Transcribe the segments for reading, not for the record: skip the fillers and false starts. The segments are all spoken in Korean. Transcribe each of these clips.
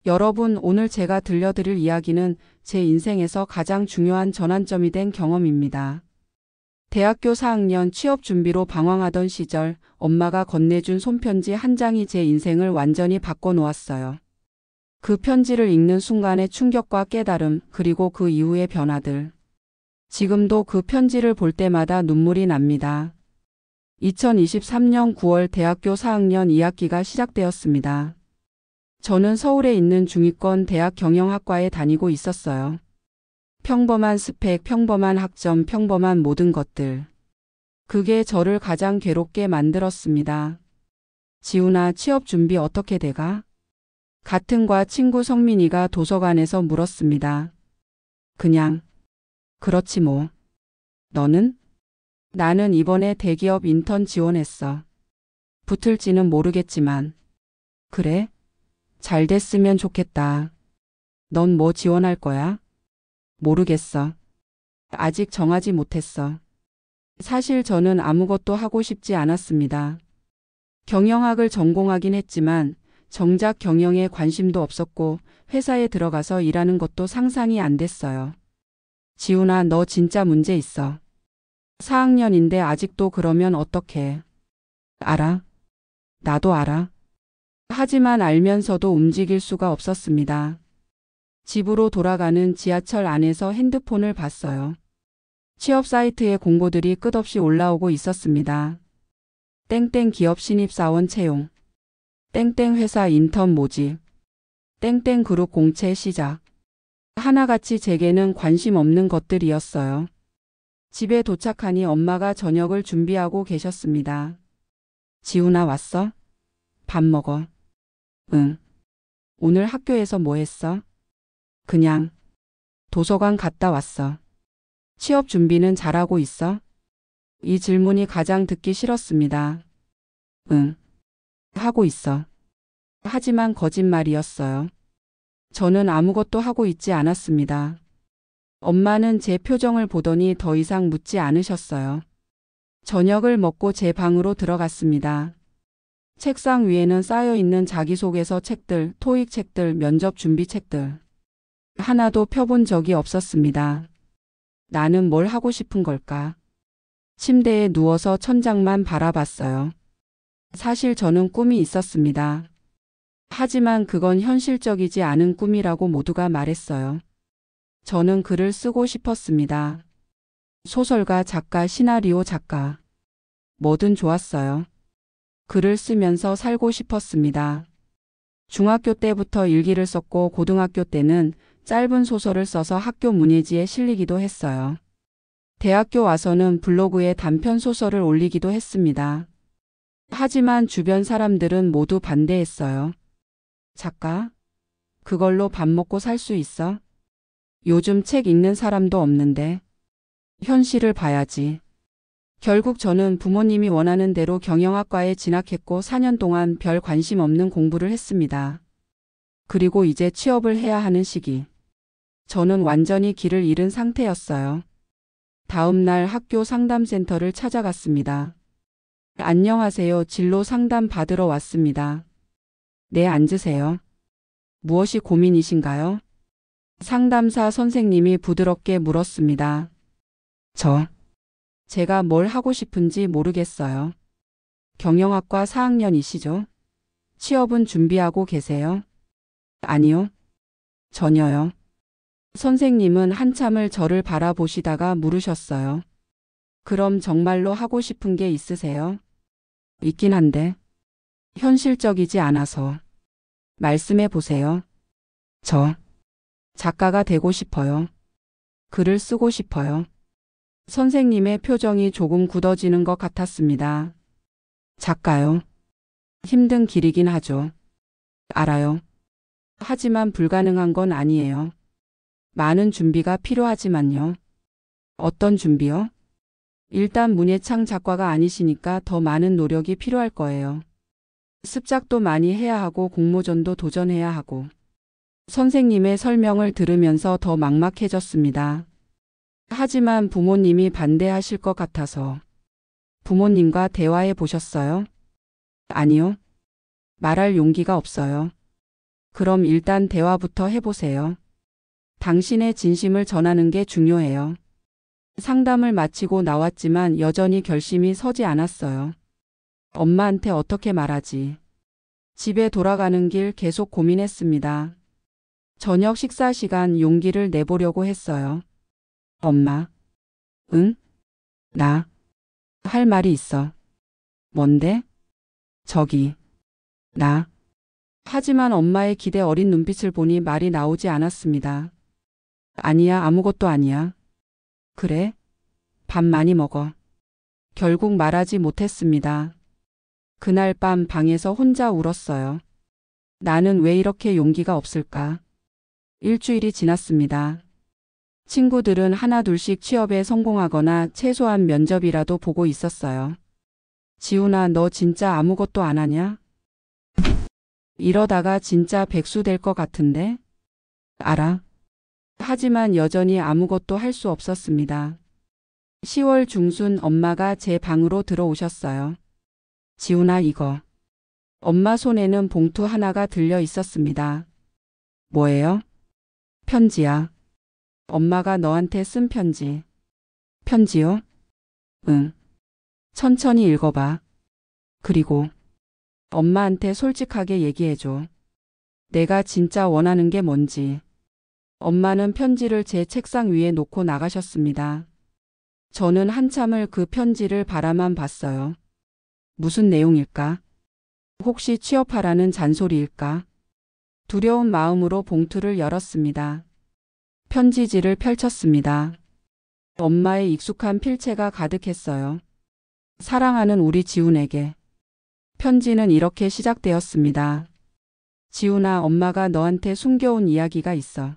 여러분, 오늘 제가 들려드릴 이야기는 제 인생에서 가장 중요한 전환점이 된 경험입니다. 대학교 4학년 취업 준비로 방황하던 시절 엄마가 건네준 손편지 한 장이 제 인생을 완전히 바꿔놓았어요. 그 편지를 읽는 순간의 충격과 깨달음, 그리고 그 이후의 변화들. 지금도 그 편지를 볼 때마다 눈물이 납니다. 2023년 9월 대학교 4학년 2학기가 시작되었습니다. 저는 서울에 있는 중위권 대학 경영학과에 다니고 있었어요. 평범한 스펙, 평범한 학점, 평범한 모든 것들. 그게 저를 가장 괴롭게 만들었습니다. 지훈아, 취업 준비 어떻게 돼가? 같은 과 친구 성민이가 도서관에서 물었습니다. 그냥, 그렇지 뭐. 너는? 나는 이번에 대기업 인턴 지원했어. 붙을지는 모르겠지만. 그래? 잘 됐으면 좋겠다. 넌 뭐 지원할 거야? 모르겠어. 아직 정하지 못했어. 사실 저는 아무것도 하고 싶지 않았습니다. 경영학을 전공하긴 했지만 정작 경영에 관심도 없었고 회사에 들어가서 일하는 것도 상상이 안 됐어요. 지훈아, 너 진짜 문제 있어. 4학년인데 아직도 그러면 어떡해. 알아. 나도 알아. 하지만 알면서도 움직일 수가 없었습니다. 집으로 돌아가는 지하철 안에서 핸드폰을 봤어요. 취업 사이트에 공고들이 끝없이 올라오고 있었습니다. 땡땡 기업 신입사원 채용. 땡땡 회사 인턴 모집. 땡땡 그룹 공채 시작. 하나같이 제게는 관심 없는 것들이었어요. 집에 도착하니 엄마가 저녁을 준비하고 계셨습니다. 지훈아, 왔어? 밥 먹어. 응. 오늘 학교에서 뭐 했어? 그냥 도서관 갔다 왔어. 취업 준비는 잘하고 있어? 이 질문이 가장 듣기 싫었습니다. 응. 하고 있어. 하지만 거짓말이었어요. 저는 아무것도 하고 있지 않았습니다. 엄마는 제 표정을 보더니 더 이상 묻지 않으셨어요. 저녁을 먹고 제 방으로 들어갔습니다. 책상 위에는 쌓여있는 자기소개서 책들, 토익 책들, 면접 준비 책들. 하나도 펴본 적이 없었습니다. 나는 뭘 하고 싶은 걸까? 침대에 누워서 천장만 바라봤어요. 사실 저는 꿈이 있었습니다. 하지만 그건 현실적이지 않은 꿈이라고 모두가 말했어요. 저는 글을 쓰고 싶었습니다. 소설가, 작가, 시나리오 작가. 뭐든 좋았어요. 글을 쓰면서 살고 싶었습니다. 중학교 때부터 일기를 썼고 고등학교 때는 짧은 소설을 써서 학교 문예지에 실리기도 했어요. 대학교 와서는 블로그에 단편 소설을 올리기도 했습니다. 하지만 주변 사람들은 모두 반대했어요. 작가? 그걸로 밥 먹고 살 수 있어? 요즘 책 읽는 사람도 없는데. 현실을 봐야지. 결국 저는 부모님이 원하는 대로 경영학과에 진학했고 4년 동안 별 관심 없는 공부를 했습니다. 그리고 이제 취업을 해야 하는 시기. 저는 완전히 길을 잃은 상태였어요. 다음 날 학교 상담센터를 찾아갔습니다. 안녕하세요. 진로 상담 받으러 왔습니다. 네, 앉으세요. 무엇이 고민이신가요? 상담사 선생님이 부드럽게 물었습니다. 제가 뭘 하고 싶은지 모르겠어요. 경영학과 4학년이시죠? 취업은 준비하고 계세요? 아니요. 전혀요. 선생님은 한참을 저를 바라보시다가 물으셨어요. 그럼 정말로 하고 싶은 게 있으세요? 있긴 한데. 현실적이지 않아서. 말씀해 보세요. 작가가 되고 싶어요. 글을 쓰고 싶어요. 선생님의 표정이 조금 굳어지는 것 같았습니다. 작가요? 힘든 길이긴 하죠. 알아요. 하지만 불가능한 건 아니에요. 많은 준비가 필요하지만요. 어떤 준비요? 일단 문예창 작가가 아니시니까 더 많은 노력이 필요할 거예요. 습작도 많이 해야 하고 공모전도 도전해야 하고. 선생님의 설명을 들으면서 더 막막해졌습니다. 하지만 부모님이 반대하실 것 같아서. 부모님과 대화해 보셨어요? 아니요. 말할 용기가 없어요. 그럼 일단 대화부터 해보세요. 당신의 진심을 전하는 게 중요해요. 상담을 마치고 나왔지만 여전히 결심이 서지 않았어요. 엄마한테 어떻게 말하지? 집에 돌아가는 길 계속 고민했습니다. 저녁 식사 시간 용기를 내보려고 했어요. 엄마. 응? 나. 할 말이 있어. 뭔데? 저기. 나. 하지만 엄마의 기대 어린 눈빛을 보니 말이 나오지 않았습니다. 아니야, 아무것도 아니야. 그래? 밥 많이 먹어. 결국 말하지 못했습니다. 그날 밤 방에서 혼자 울었어요. 나는 왜 이렇게 용기가 없을까? 일주일이 지났습니다. 친구들은 하나둘씩 취업에 성공하거나 최소한 면접이라도 보고 있었어요. 지훈아, 너 진짜 아무것도 안 하냐? 이러다가 진짜 백수 될 것 같은데? 알아. 하지만 여전히 아무것도 할 수 없었습니다. 10월 중순 엄마가 제 방으로 들어오셨어요. 지훈아, 이거. 엄마 손에는 봉투 하나가 들려 있었습니다. 뭐예요? 편지야. 엄마가 너한테 쓴 편지. 편지요? 응. 천천히 읽어봐. 그리고 엄마한테 솔직하게 얘기해줘. 내가 진짜 원하는 게 뭔지. 엄마는 편지를 제 책상 위에 놓고 나가셨습니다. 저는 한참을 그 편지를 바라만 봤어요. 무슨 내용일까? 혹시 취업하라는 잔소리일까? 두려운 마음으로 봉투를 열었습니다. 편지지를 펼쳤습니다. 엄마의 익숙한 필체가 가득했어요. 사랑하는 우리 지훈에게. 편지는 이렇게 시작되었습니다. 지훈아, 엄마가 너한테 숨겨온 이야기가 있어.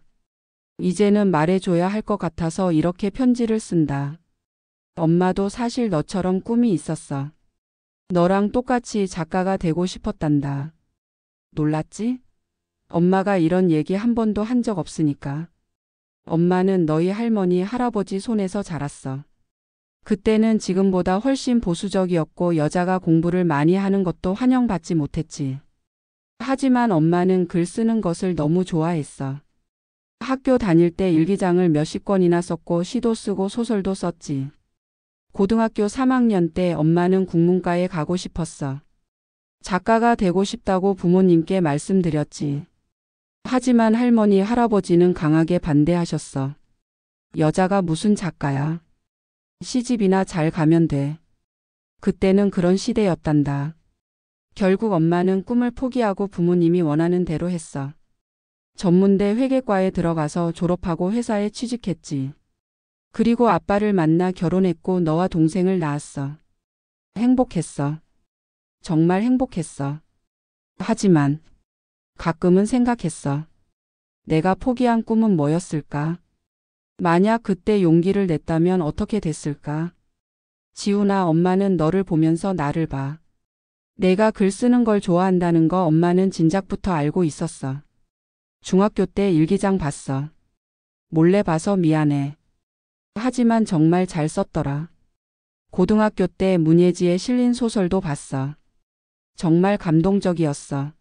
이제는 말해줘야 할 것 같아서 이렇게 편지를 쓴다. 엄마도 사실 너처럼 꿈이 있었어. 너랑 똑같이 작가가 되고 싶었단다. 놀랐지? 엄마가 이런 얘기 한 번도 한 적 없으니까. 엄마는 너희 할머니, 할아버지 손에서 자랐어. 그때는 지금보다 훨씬 보수적이었고 여자가 공부를 많이 하는 것도 환영받지 못했지. 하지만 엄마는 글 쓰는 것을 너무 좋아했어. 학교 다닐 때 일기장을 몇십 권이나 썼고 시도 쓰고 소설도 썼지. 고등학교 3학년 때 엄마는 국문과에 가고 싶었어. 작가가 되고 싶다고 부모님께 말씀드렸지. 하지만 할머니, 할아버지는 강하게 반대하셨어. 여자가 무슨 작가야. 시집이나 잘 가면 돼. 그때는 그런 시대였단다. 결국 엄마는 꿈을 포기하고 부모님이 원하는 대로 했어. 전문대 회계과에 들어가서 졸업하고 회사에 취직했지. 그리고 아빠를 만나 결혼했고 너와 동생을 낳았어. 행복했어. 정말 행복했어. 하지만 가끔은 생각했어. 내가 포기한 꿈은 뭐였을까? 만약 그때 용기를 냈다면 어떻게 됐을까? 지훈아, 엄마는 너를 보면서 나를 봐. 내가 글 쓰는 걸 좋아한다는 거 엄마는 진작부터 알고 있었어. 중학교 때 일기장 봤어. 몰래 봐서 미안해. 하지만 정말 잘 썼더라. 고등학교 때 문예지에 실린 소설도 봤어. 정말 감동적이었어.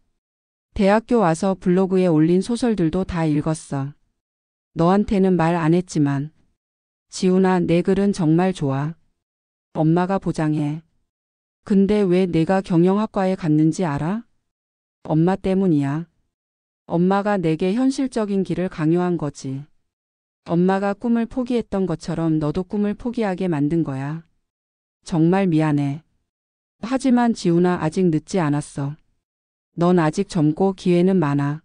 대학교 와서 블로그에 올린 소설들도 다 읽었어. 너한테는 말 안 했지만. 지훈아, 내 글은 정말 좋아. 엄마가 보장해. 근데 왜 내가 경영학과에 갔는지 알아? 엄마 때문이야. 엄마가 내게 현실적인 길을 강요한 거지. 엄마가 꿈을 포기했던 것처럼 너도 꿈을 포기하게 만든 거야. 정말 미안해. 하지만 지훈아, 아직 늦지 않았어. 넌 아직 젊고 기회는 많아.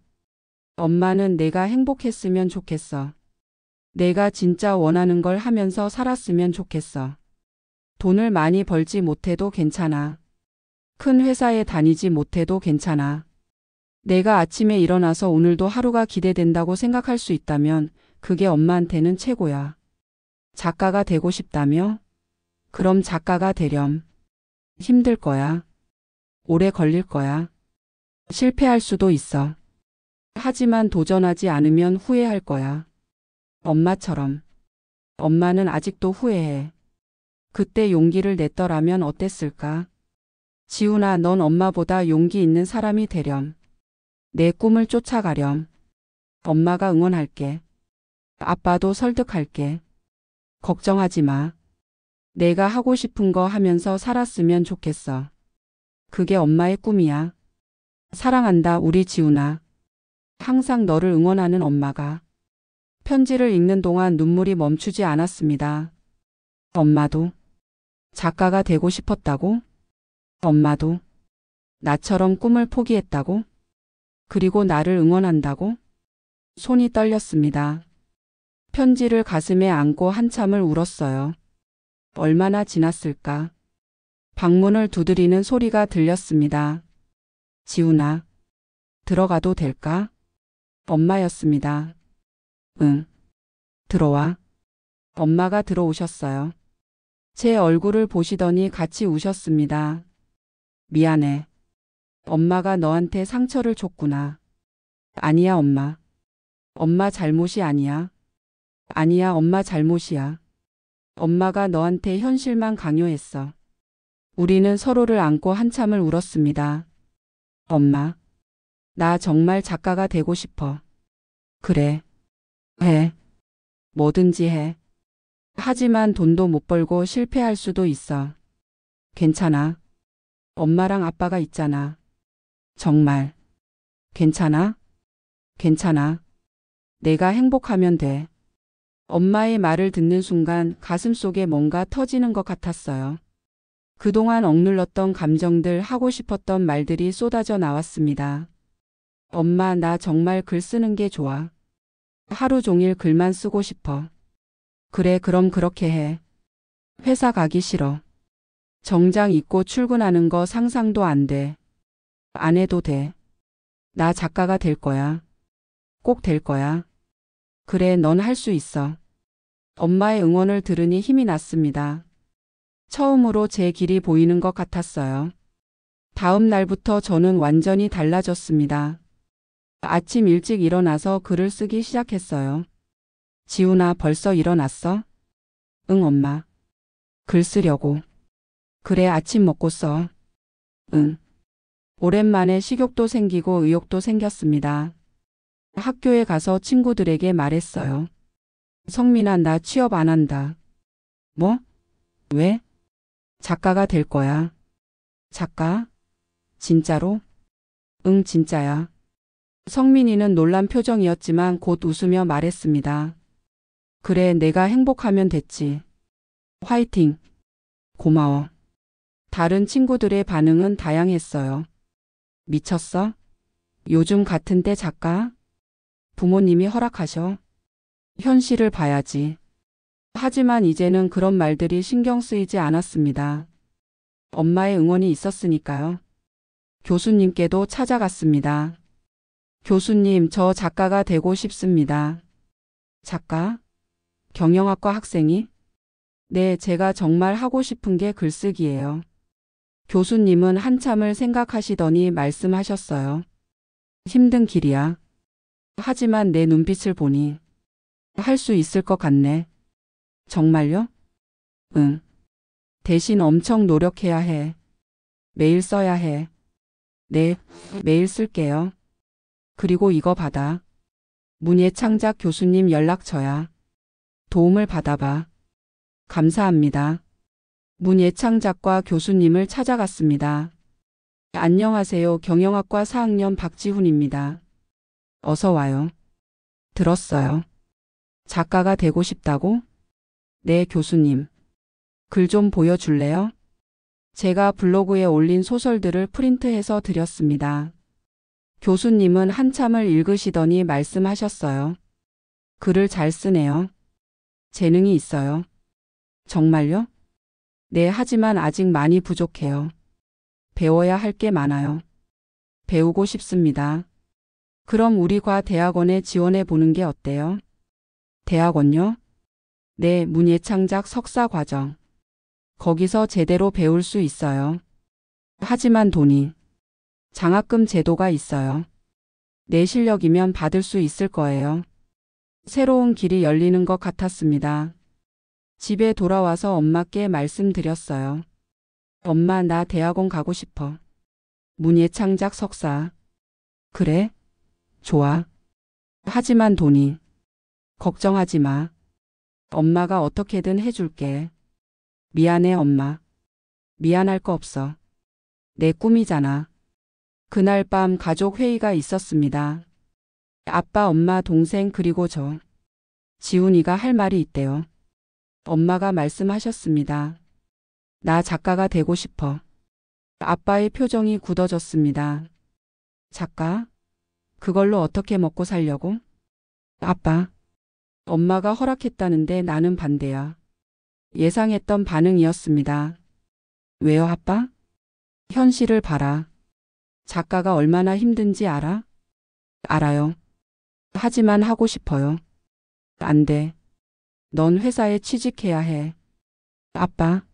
엄마는 내가 행복했으면 좋겠어. 내가 진짜 원하는 걸 하면서 살았으면 좋겠어. 돈을 많이 벌지 못해도 괜찮아. 큰 회사에 다니지 못해도 괜찮아. 내가 아침에 일어나서 오늘도 하루가 기대된다고 생각할 수 있다면 그게 엄마한테는 최고야. 작가가 되고 싶다며? 그럼 작가가 되렴. 힘들 거야. 오래 걸릴 거야. 실패할 수도 있어. 하지만 도전하지 않으면 후회할 거야. 엄마처럼. 엄마는 아직도 후회해. 그때 용기를 냈더라면 어땠을까? 지훈아, 넌 엄마보다 용기 있는 사람이 되렴. 내 꿈을 쫓아가렴. 엄마가 응원할게. 아빠도 설득할게. 걱정하지 마. 내가 하고 싶은 거 하면서 살았으면 좋겠어. 그게 엄마의 꿈이야. 사랑한다, 우리 지훈아. 항상 너를 응원하는 엄마가. 편지를 읽는 동안 눈물이 멈추지 않았습니다. 엄마도 작가가 되고 싶었다고? 엄마도 나처럼 꿈을 포기했다고? 그리고 나를 응원한다고? 손이 떨렸습니다. 편지를 가슴에 안고 한참을 울었어요. 얼마나 지났을까? 방문을 두드리는 소리가 들렸습니다. 지훈아, 들어가도 될까? 엄마였습니다. 응, 들어와. 엄마가 들어오셨어요. 제 얼굴을 보시더니 같이 우셨습니다. 미안해. 엄마가 너한테 상처를 줬구나. 아니야, 엄마. 엄마 잘못이 아니야. 아니야, 엄마 잘못이야. 엄마가 너한테 현실만 강요했어. 우리는 서로를 안고 한참을 울었습니다. 엄마, 나 정말 작가가 되고 싶어. 그래. 해. 뭐든지 해. 하지만 돈도 못 벌고 실패할 수도 있어. 괜찮아. 엄마랑 아빠가 있잖아. 정말. 괜찮아? 괜찮아. 내가 행복하면 돼. 엄마의 말을 듣는 순간 가슴속에 뭔가 터지는 것 같았어요. 그동안 억눌렀던 감정들, 하고 싶었던 말들이 쏟아져 나왔습니다. 엄마, 나 정말 글 쓰는 게 좋아. 하루 종일 글만 쓰고 싶어. 그래, 그럼 그렇게 해. 회사 가기 싫어. 정장 입고 출근하는 거 상상도 안 돼. 안 해도 돼. 나 작가가 될 거야. 꼭 될 거야. 그래, 넌 할 수 있어. 엄마의 응원을 들으니 힘이 났습니다. 처음으로 제 길이 보이는 것 같았어요. 다음 날부터 저는 완전히 달라졌습니다. 아침 일찍 일어나서 글을 쓰기 시작했어요. 지훈아, 벌써 일어났어? 응, 엄마. 글 쓰려고. 그래, 아침 먹고 써. 응. 오랜만에 식욕도 생기고 의욕도 생겼습니다. 학교에 가서 친구들에게 말했어요. 성민아, 나 취업 안 한다. 뭐? 왜? 작가가 될 거야. 작가? 진짜로? 응, 진짜야. 성민이는 놀란 표정이었지만 곧 웃으며 말했습니다. 그래, 내가 행복하면 됐지. 화이팅. 고마워. 다른 친구들의 반응은 다양했어요. 미쳤어? 요즘 같은 때 작가? 부모님이 허락하셔? 현실을 봐야지. 하지만 이제는 그런 말들이 신경 쓰이지 않았습니다. 엄마의 응원이 있었으니까요. 교수님께도 찾아갔습니다. 교수님, 저 작가가 되고 싶습니다. 작가? 경영학과 학생이? 네, 제가 정말 하고 싶은 게 글쓰기예요. 교수님은 한참을 생각하시더니 말씀하셨어요. 힘든 길이야. 하지만 내 눈빛을 보니 할 수 있을 것 같네. 정말요? 응. 대신 엄청 노력해야 해. 매일 써야 해. 네, 매일 쓸게요. 그리고 이거 받아. 문예창작 교수님 연락처야. 도움을 받아봐. 감사합니다. 문예창작과 교수님을 찾아갔습니다. 안녕하세요. 경영학과 4학년 박지훈입니다. 어서 와요. 들었어요. 작가가 되고 싶다고? 네, 교수님. 글 좀 보여줄래요? 제가 블로그에 올린 소설들을 프린트해서 드렸습니다. 교수님은 한참을 읽으시더니 말씀하셨어요. 글을 잘 쓰네요. 재능이 있어요. 정말요? 네, 하지만 아직 많이 부족해요. 배워야 할 게 많아요. 배우고 싶습니다. 그럼 우리 과 대학원에 지원해 보는 게 어때요? 대학원요? 네, 문예창작 석사 과정. 거기서 제대로 배울 수 있어요. 하지만 돈이. 장학금 제도가 있어요. 내 실력이면 받을 수 있을 거예요. 새로운 길이 열리는 것 같았습니다. 집에 돌아와서 엄마께 말씀드렸어요. 엄마, 나 대학원 가고 싶어. 문예창작 석사. 그래? 좋아. 하지만 돈이. 걱정하지 마. 엄마가 어떻게든 해줄게. 미안해, 엄마. 미안할 거 없어. 내 꿈이잖아. 그날 밤 가족 회의가 있었습니다. 아빠, 엄마, 동생 그리고 저. 지훈이가 할 말이 있대요. 엄마가 말씀하셨습니다. 나 작가가 되고 싶어. 아빠의 표정이 굳어졌습니다. 작가? 그걸로 어떻게 먹고 살려고? 아빠. 엄마가 허락했다는데 나는 반대야. 예상했던 반응이었습니다. 왜요, 아빠? 현실을 봐라. 작가가 얼마나 힘든지 알아? 알아요. 하지만 하고 싶어요. 안 돼. 넌 회사에 취직해야 해. 아빠.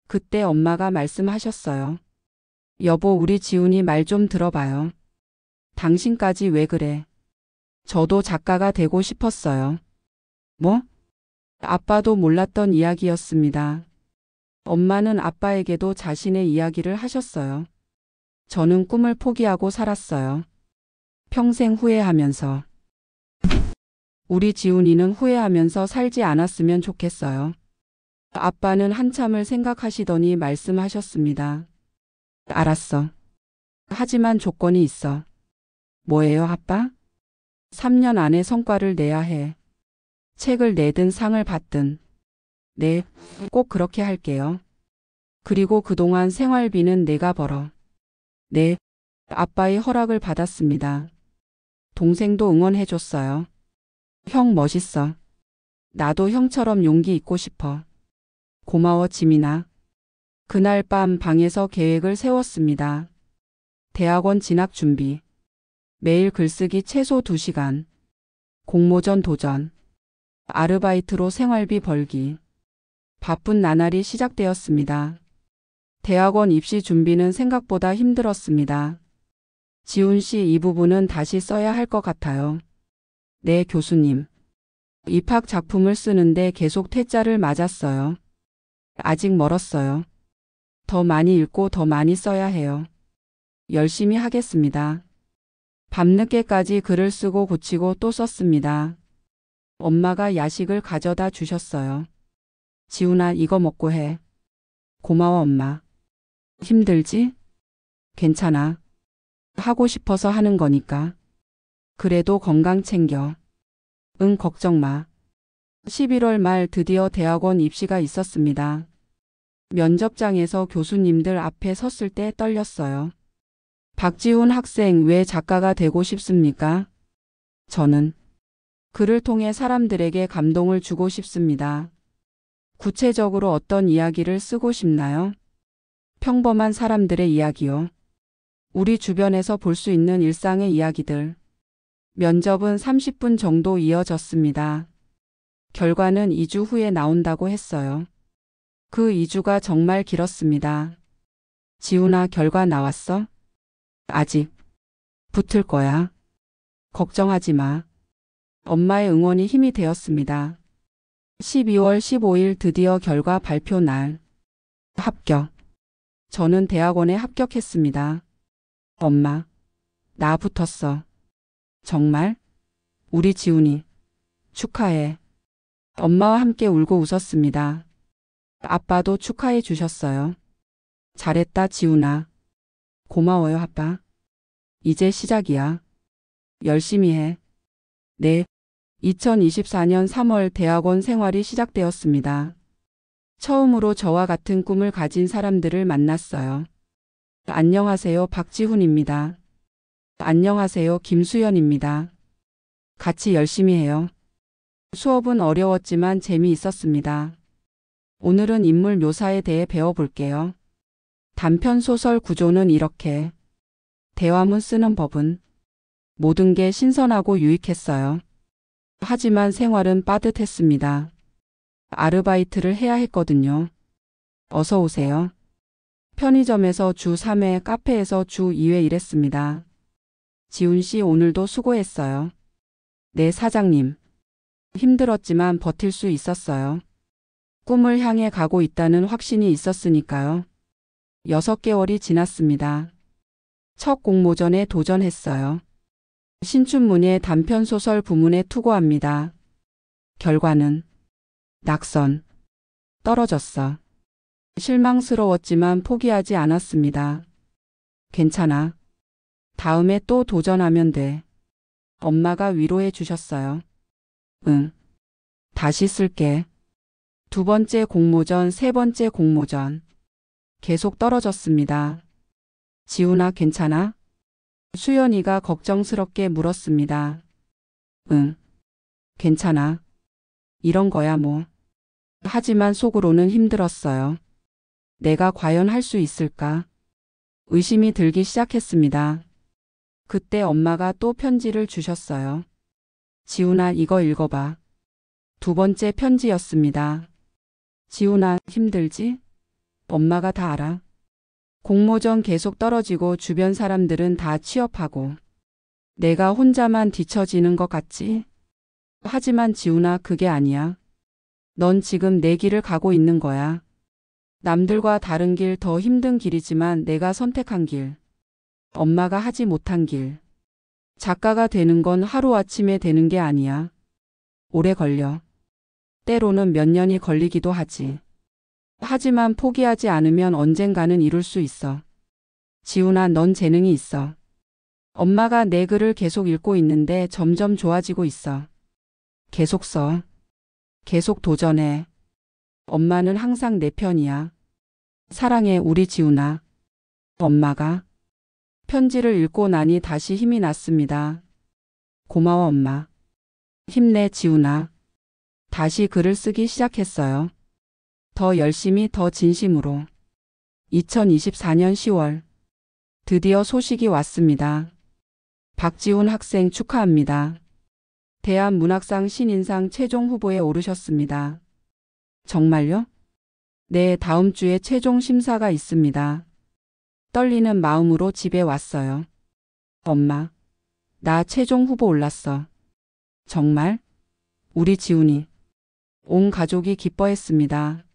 그때 엄마가 말씀하셨어요. 여보, 우리 지훈이 말 좀 들어봐요. 당신까지 왜 그래? 저도 작가가 되고 싶었어요. 뭐? 아빠도 몰랐던 이야기였습니다. 엄마는 아빠에게도 자신의 이야기를 하셨어요. 저는 꿈을 포기하고 살았어요. 평생 후회하면서. 우리 지훈이는 후회하면서 살지 않았으면 좋겠어요. 아빠는 한참을 생각하시더니 말씀하셨습니다. 알았어. 하지만 조건이 있어. 뭐예요, 아빠? 3년 안에 성과를 내야 해. 책을 내든 상을 받든. 네, 꼭 그렇게 할게요. 그리고 그동안 생활비는 내가 벌어. 네, 아빠의 허락을 받았습니다. 동생도 응원해줬어요. 형 멋있어. 나도 형처럼 용기 있고 싶어. 고마워, 지민아. 그날 밤 방에서 계획을 세웠습니다. 대학원 진학 준비. 매일 글쓰기 최소 2시간. 공모전 도전. 아르바이트로 생활비 벌기. 바쁜 나날이 시작되었습니다. 대학원 입시 준비는 생각보다 힘들었습니다. 지훈 씨, 이 부분은 다시 써야 할 것 같아요. 네, 교수님. 입학 작품을 쓰는데 계속 퇴짜를 맞았어요. 아직 멀었어요. 더 많이 읽고 더 많이 써야 해요. 열심히 하겠습니다. 밤늦게까지 글을 쓰고 고치고 또 썼습니다. 엄마가 야식을 가져다 주셨어요. 지훈아, 이거 먹고 해. 고마워, 엄마. 힘들지? 괜찮아. 하고 싶어서 하는 거니까. 그래도 건강 챙겨. 응, 걱정 마. 11월 말 드디어 대학원 입시가 있었습니다. 면접장에서 교수님들 앞에 섰을 때 떨렸어요. 박지훈 학생, 왜 작가가 되고 싶습니까? 저는 글을 통해 사람들에게 감동을 주고 싶습니다. 구체적으로 어떤 이야기를 쓰고 싶나요? 평범한 사람들의 이야기요. 우리 주변에서 볼 수 있는 일상의 이야기들. 면접은 30분 정도 이어졌습니다. 결과는 2주 후에 나온다고 했어요. 그 2주가 정말 길었습니다. 지훈아, 결과 나왔어? 아직. 붙을 거야. 걱정하지 마. 엄마의 응원이 힘이 되었습니다. 12월 15일 드디어 결과 발표 날. 합격. 저는 대학원에 합격했습니다. 엄마, 나 붙었어. 정말? 우리 지훈이. 축하해. 엄마와 함께 울고 웃었습니다. 아빠도 축하해 주셨어요. 잘했다, 지훈아. 고마워요, 아빠. 이제 시작이야. 열심히 해. 네. 2024년 3월 대학원 생활이 시작되었습니다. 처음으로 저와 같은 꿈을 가진 사람들을 만났어요. 안녕하세요, 박지훈입니다. 안녕하세요, 김수연입니다. 같이 열심히 해요. 수업은 어려웠지만 재미있었습니다. 오늘은 인물 묘사에 대해 배워볼게요. 단편 소설 구조는 이렇게. 대화문 쓰는 법은. 모든 게 신선하고 유익했어요. 하지만 생활은 빠듯했습니다. 아르바이트를 해야 했거든요. 어서 오세요. 편의점에서 주 3회, 카페에서 주 2회 일했습니다. 지훈 씨, 오늘도 수고했어요. 네, 사장님. 힘들었지만 버틸 수 있었어요. 꿈을 향해 가고 있다는 확신이 있었으니까요. 6개월이 지났습니다. 첫 공모전에 도전했어요. 신춘문예 단편소설 부문에 투고합니다. 결과는 낙선. 떨어졌어. 실망스러웠지만 포기하지 않았습니다. 괜찮아. 다음에 또 도전하면 돼. 엄마가 위로해 주셨어요. 응. 다시 쓸게. 두 번째 공모전, 세 번째 공모전. 계속 떨어졌습니다. 지훈아, 괜찮아? 수연이가 걱정스럽게 물었습니다. 응. 괜찮아. 이런 거야 뭐. 하지만 속으로는 힘들었어요. 내가 과연 할 수 있을까? 의심이 들기 시작했습니다. 그때 엄마가 또 편지를 주셨어요. 지훈아, 이거 읽어봐. 두 번째 편지였습니다. 지훈아, 힘들지? 엄마가 다 알아. 공모전 계속 떨어지고 주변 사람들은 다 취업하고 내가 혼자만 뒤처지는 것 같지? 하지만 지훈아, 그게 아니야. 넌 지금 내 길을 가고 있는 거야. 남들과 다른 길, 더 힘든 길이지만 내가 선택한 길. 엄마가 하지 못한 길. 작가가 되는 건 하루아침에 되는 게 아니야. 오래 걸려. 때로는 몇 년이 걸리기도 하지. 하지만 포기하지 않으면 언젠가는 이룰 수 있어. 지훈아, 넌 재능이 있어. 엄마가 내 글을 계속 읽고 있는데 점점 좋아지고 있어. 계속 써. 계속 도전해. 엄마는 항상 내 편이야. 사랑해, 우리 지훈아. 엄마가. 편지를 읽고 나니 다시 힘이 났습니다. 고마워, 엄마. 힘내, 지훈아. 다시 글을 쓰기 시작했어요. 더 열심히, 더 진심으로. 2024년 10월. 드디어 소식이 왔습니다. 박지훈 학생 축하합니다. 대한문학상 신인상 최종 후보에 오르셨습니다. 정말요? 네, 다음 주에 최종 심사가 있습니다. 떨리는 마음으로 집에 왔어요. 엄마, 나 최종 후보 올랐어. 정말? 우리 지훈이. 온 가족이 기뻐했습니다.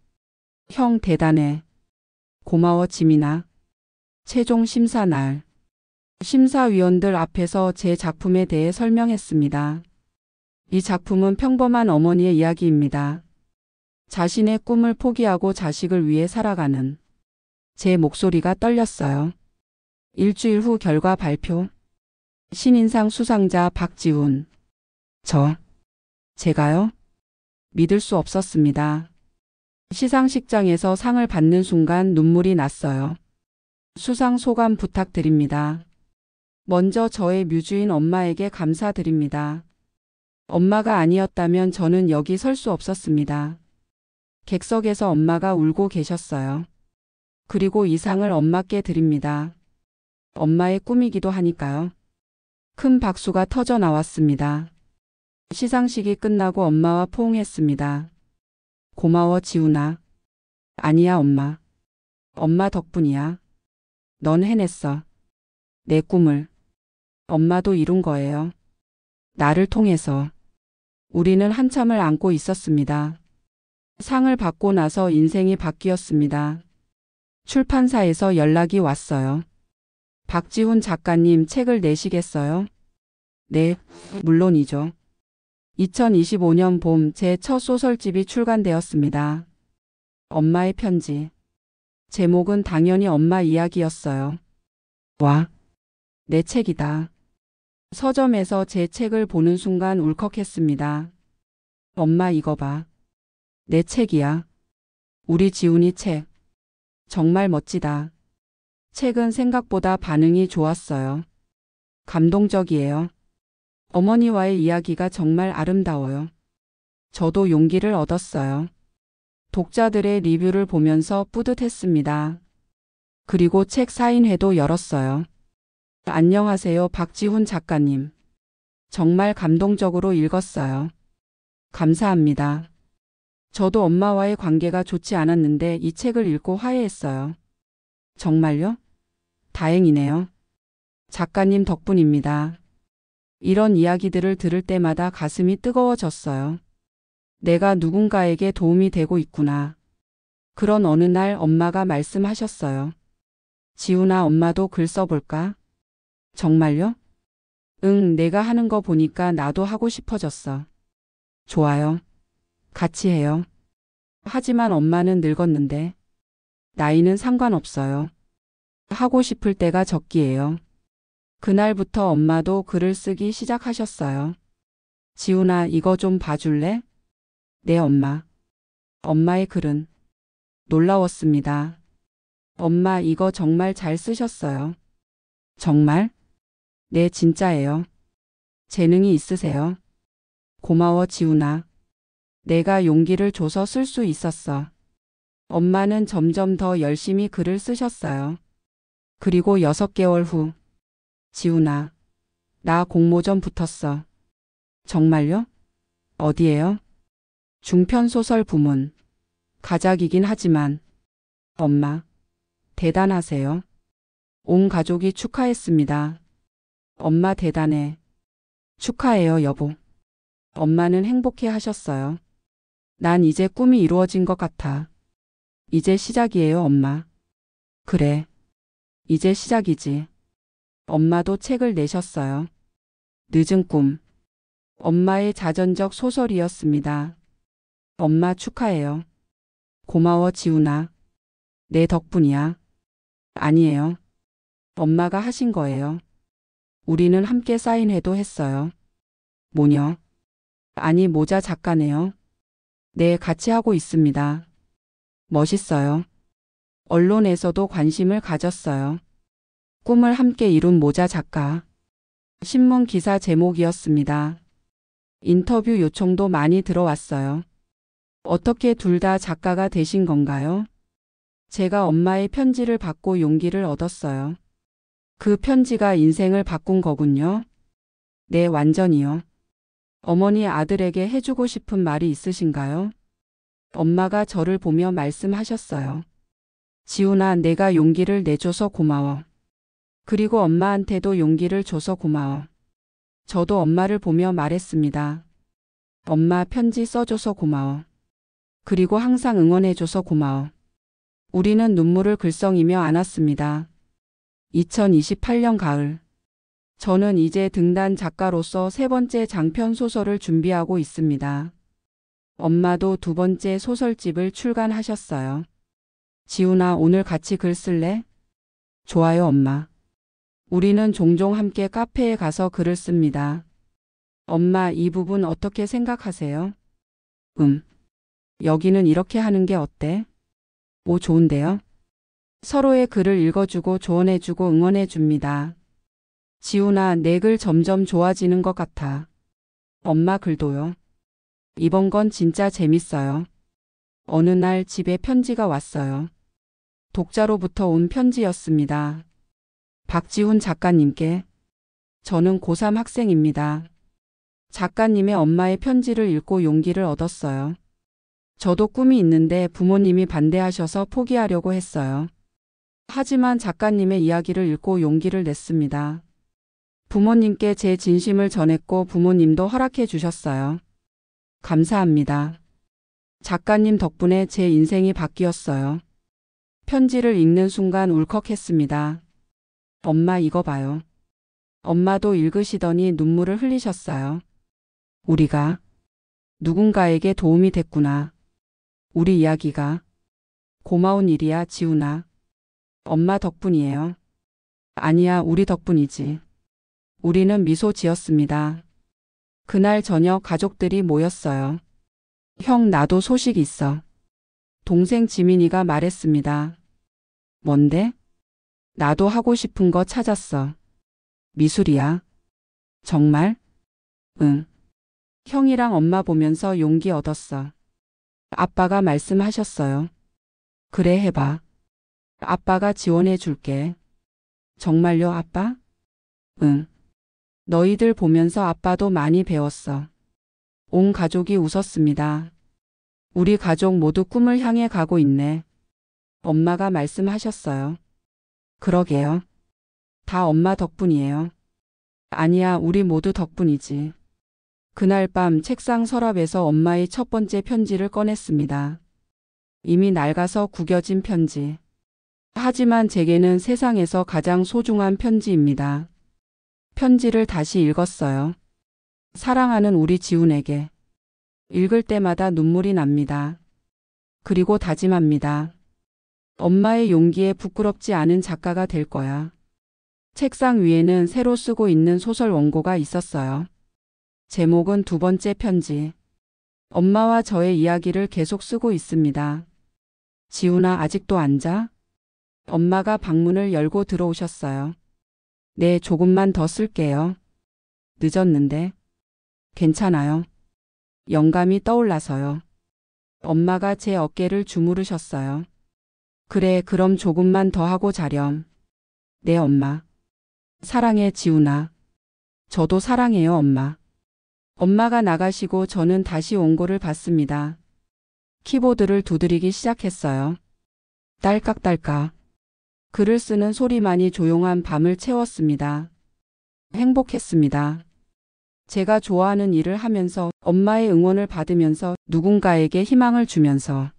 형 대단해. 고마워, 지민아. 최종 심사 날. 심사위원들 앞에서 제 작품에 대해 설명했습니다. 이 작품은 평범한 어머니의 이야기입니다. 자신의 꿈을 포기하고 자식을 위해 살아가는. 제 목소리가 떨렸어요. 일주일 후 결과 발표. 신인상 수상자 박지훈. 제가요? 믿을 수 없었습니다. 시상식장에서 상을 받는 순간 눈물이 났어요. 수상 소감 부탁드립니다. 먼저 저의 뮤즈인 엄마에게 감사드립니다. 엄마가 아니었다면 저는 여기 설 수 없었습니다. 객석에서 엄마가 울고 계셨어요. 그리고 이 상을 엄마께 드립니다. 엄마의 꿈이기도 하니까요. 큰 박수가 터져 나왔습니다. 시상식이 끝나고 엄마와 포옹했습니다. 고마워, 지훈아. 아니야, 엄마. 엄마 덕분이야. 넌 해냈어. 내 꿈을. 엄마도 이룬 거예요. 나를 통해서. 우리는 한참을 안고 있었습니다. 상을 받고 나서 인생이 바뀌었습니다. 출판사에서 연락이 왔어요. 박지훈 작가님, 책을 내시겠어요? 네, 물론이죠. 2025년 봄 제 첫 소설집이 출간되었습니다. 엄마의 편지. 제목은 당연히 엄마 이야기였어요. 와, 내 책이다. 서점에서 제 책을 보는 순간 울컥했습니다. 엄마, 이거 봐. 내 책이야. 우리 지훈이 책. 정말 멋지다. 책은 생각보다 반응이 좋았어요. 감동적이에요. 어머니와의 이야기가 정말 아름다워요. 저도 용기를 얻었어요. 독자들의 리뷰를 보면서 뿌듯했습니다. 그리고 책 사인회도 열었어요. 안녕하세요, 박지훈 작가님. 정말 감동적으로 읽었어요. 감사합니다. 저도 엄마와의 관계가 좋지 않았는데 이 책을 읽고 화해했어요. 정말요? 다행이네요. 작가님 덕분입니다. 이런 이야기들을 들을 때마다 가슴이 뜨거워졌어요. 내가 누군가에게 도움이 되고 있구나. 그런 어느 날 엄마가 말씀하셨어요. 지훈아, 엄마도 글 써볼까? 정말요? 응, 내가 하는 거 보니까 나도 하고 싶어졌어. 좋아요. 같이 해요. 하지만 엄마는 늙었는데. 나이는 상관없어요. 하고 싶을 때가 적기예요. 그날부터 엄마도 글을 쓰기 시작하셨어요. 지훈아, 이거 좀 봐줄래? 네, 엄마. 엄마의 글은 놀라웠습니다. 엄마, 이거 정말 잘 쓰셨어요. 정말? 네, 진짜예요. 재능이 있으세요. 고마워, 지훈아. 내가 용기를 줘서 쓸 수 있었어. 엄마는 점점 더 열심히 글을 쓰셨어요. 그리고 6개월 후, 지훈아, 나 공모전 붙었어. 정말요? 어디에요? 중편소설 부문. 가작이긴 하지만. 엄마, 대단하세요. 온 가족이 축하했습니다. 엄마 대단해. 축하해요, 여보. 엄마는 행복해 하셨어요. 난 이제 꿈이 이루어진 것 같아. 이제 시작이에요, 엄마. 그래. 이제 시작이지. 엄마도 책을 내셨어요. 늦은 꿈. 엄마의 자전적 소설이었습니다. 엄마 축하해요. 고마워, 지훈아. 내 덕분이야. 아니에요. 엄마가 하신 거예요. 우리는 함께 사인회도 했어요. 뭐냐? 아니, 모자 작가네요. 네, 같이 하고 있습니다. 멋있어요. 언론에서도 관심을 가졌어요. 꿈을 함께 이룬 모자 작가. 신문 기사 제목이었습니다. 인터뷰 요청도 많이 들어왔어요. 어떻게 둘 다 작가가 되신 건가요? 제가 엄마의 편지를 받고 용기를 얻었어요. 그 편지가 인생을 바꾼 거군요. 네, 완전히요. 어머니, 아들에게 해주고 싶은 말이 있으신가요? 엄마가 저를 보며 말씀하셨어요. 지훈아, 내가 용기를 내줘서 고마워. 그리고 엄마한테도 용기를 줘서 고마워. 저도 엄마를 보며 말했습니다. 엄마, 편지 써줘서 고마워. 그리고 항상 응원해줘서 고마워. 우리는 눈물을 글썽이며 안았습니다. 2028년 가을. 저는 이제 등단 작가로서 3번째 장편 소설을 준비하고 있습니다. 엄마도 2번째 소설집을 출간하셨어요. 지훈아, 오늘 같이 글 쓸래? 좋아요, 엄마. 우리는 종종 함께 카페에 가서 글을 씁니다. 엄마, 이 부분 어떻게 생각하세요? 여기는 이렇게 하는 게 어때? 오, 좋은데요? 서로의 글을 읽어주고 조언해주고 응원해줍니다. 지훈아, 내 글 점점 좋아지는 것 같아. 엄마 글도요. 이번 건 진짜 재밌어요. 어느 날 집에 편지가 왔어요. 독자로부터 온 편지였습니다. 박지훈 작가님께. 저는 고3 학생입니다. 작가님의 엄마의 편지를 읽고 용기를 얻었어요. 저도 꿈이 있는데 부모님이 반대하셔서 포기하려고 했어요. 하지만 작가님의 이야기를 읽고 용기를 냈습니다. 부모님께 제 진심을 전했고 부모님도 허락해 주셨어요. 감사합니다. 작가님 덕분에 제 인생이 바뀌었어요. 편지를 읽는 순간 울컥했습니다. 엄마, 이거 봐요. 엄마도 읽으시더니 눈물을 흘리셨어요. 우리가 누군가에게 도움이 됐구나. 우리 이야기가. 고마운 일이야, 지훈아. 엄마 덕분이에요. 아니야, 우리 덕분이지. 우리는 미소 지었습니다. 그날 저녁 가족들이 모였어요. 형, 나도 소식 있어. 동생 지민이가 말했습니다. 뭔데? 나도 하고 싶은 거 찾았어. 미술이야. 정말? 응. 형이랑 엄마 보면서 용기 얻었어. 아빠가 말씀하셨어요. 그래, 해봐. 아빠가 지원해 줄게. 정말요, 아빠? 응. 너희들 보면서 아빠도 많이 배웠어. 온 가족이 웃었습니다. 우리 가족 모두 꿈을 향해 가고 있네. 엄마가 말씀하셨어요. 그러게요. 다 엄마 덕분이에요. 아니야, 우리 모두 덕분이지. 그날 밤 책상 서랍에서 엄마의 첫 번째 편지를 꺼냈습니다. 이미 낡아서 구겨진 편지. 하지만 제게는 세상에서 가장 소중한 편지입니다. 편지를 다시 읽었어요. 사랑하는 우리 지훈에게. 읽을 때마다 눈물이 납니다. 그리고 다짐합니다. 엄마의 용기에 부끄럽지 않은 작가가 될 거야. 책상 위에는 새로 쓰고 있는 소설 원고가 있었어요. 제목은 두 번째 편지. 엄마와 저의 이야기를 계속 쓰고 있습니다. 지훈아, 아직도 안 자? 엄마가 방문을 열고 들어오셨어요. 네, 조금만 더 쓸게요. 늦었는데. 괜찮아요. 영감이 떠올라서요. 엄마가 제 어깨를 주무르셨어요. 그래, 그럼 조금만 더 하고 자렴. 네, 엄마. 사랑해, 지훈아. 저도 사랑해요, 엄마. 엄마가 나가시고 저는 다시 원고를 받습니다. 키보드를 두드리기 시작했어요. 딸깍딸깍. 글을 쓰는 소리만이 조용한 밤을 채웠습니다. 행복했습니다. 제가 좋아하는 일을 하면서 엄마의 응원을 받으면서 누군가에게 희망을 주면서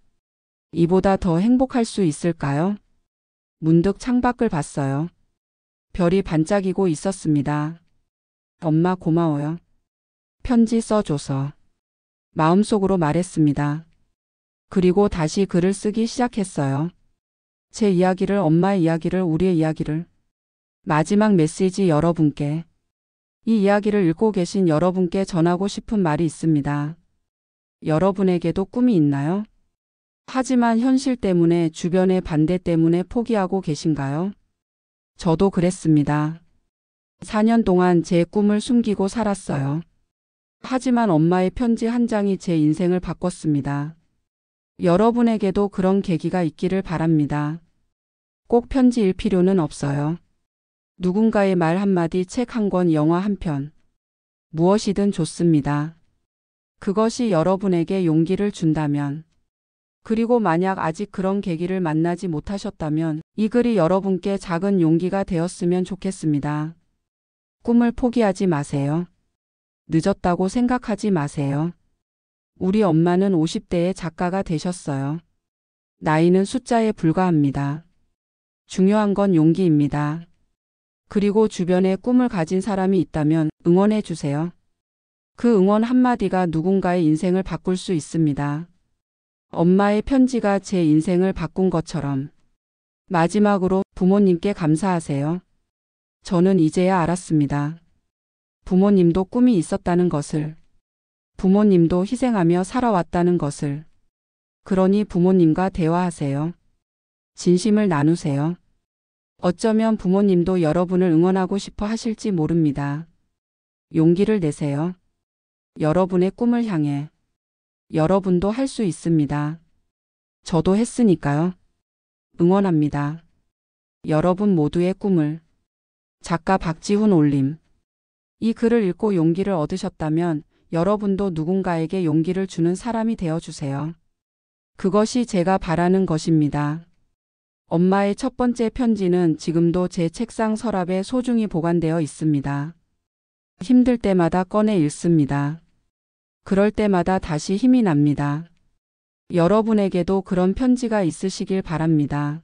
이보다 더 행복할 수 있을까요? 문득 창밖을 봤어요. 별이 반짝이고 있었습니다. 엄마 고마워요. 편지 써줘서. 마음속으로 말했습니다. 그리고 다시 글을 쓰기 시작했어요. 제 이야기를, 엄마의 이야기를, 우리의 이야기를. 마지막 메시지 여러분께. 이 이야기를 읽고 계신 여러분께 전하고 싶은 말이 있습니다. 여러분에게도 꿈이 있나요? 하지만 현실 때문에, 주변의 반대 때문에 포기하고 계신가요? 저도 그랬습니다. 4년 동안 제 꿈을 숨기고 살았어요. 하지만 엄마의 편지 한 장이 제 인생을 바꿨습니다. 여러분에게도 그런 계기가 있기를 바랍니다. 꼭 편지일 필요는 없어요. 누군가의 말 한마디, 책 한 권, 영화 한 편. 무엇이든 좋습니다. 그것이 여러분에게 용기를 준다면, 그리고 만약 아직 그런 계기를 만나지 못하셨다면 이 글이 여러분께 작은 용기가 되었으면 좋겠습니다. 꿈을 포기하지 마세요. 늦었다고 생각하지 마세요. 우리 엄마는 50대의 작가가 되셨어요. 나이는 숫자에 불과합니다. 중요한 건 용기입니다. 그리고 주변에 꿈을 가진 사람이 있다면 응원해 주세요. 그 응원 한마디가 누군가의 인생을 바꿀 수 있습니다. 엄마의 편지가 제 인생을 바꾼 것처럼. 마지막으로 부모님께 감사하세요. 저는 이제야 알았습니다. 부모님도 꿈이 있었다는 것을. 부모님도 희생하며 살아왔다는 것을. 그러니 부모님과 대화하세요. 진심을 나누세요. 어쩌면 부모님도 여러분을 응원하고 싶어 하실지 모릅니다. 용기를 내세요. 여러분의 꿈을 향해. 여러분도 할 수 있습니다. 저도 했으니까요. 응원합니다. 여러분 모두의 꿈을. 작가 박지훈 올림. 이 글을 읽고 용기를 얻으셨다면 여러분도 누군가에게 용기를 주는 사람이 되어주세요. 그것이 제가 바라는 것입니다. 엄마의 첫 번째 편지는 지금도 제 책상 서랍에 소중히 보관되어 있습니다. 힘들 때마다 꺼내 읽습니다. 그럴 때마다 다시 힘이 납니다. 여러분에게도 그런 편지가 있으시길 바랍니다.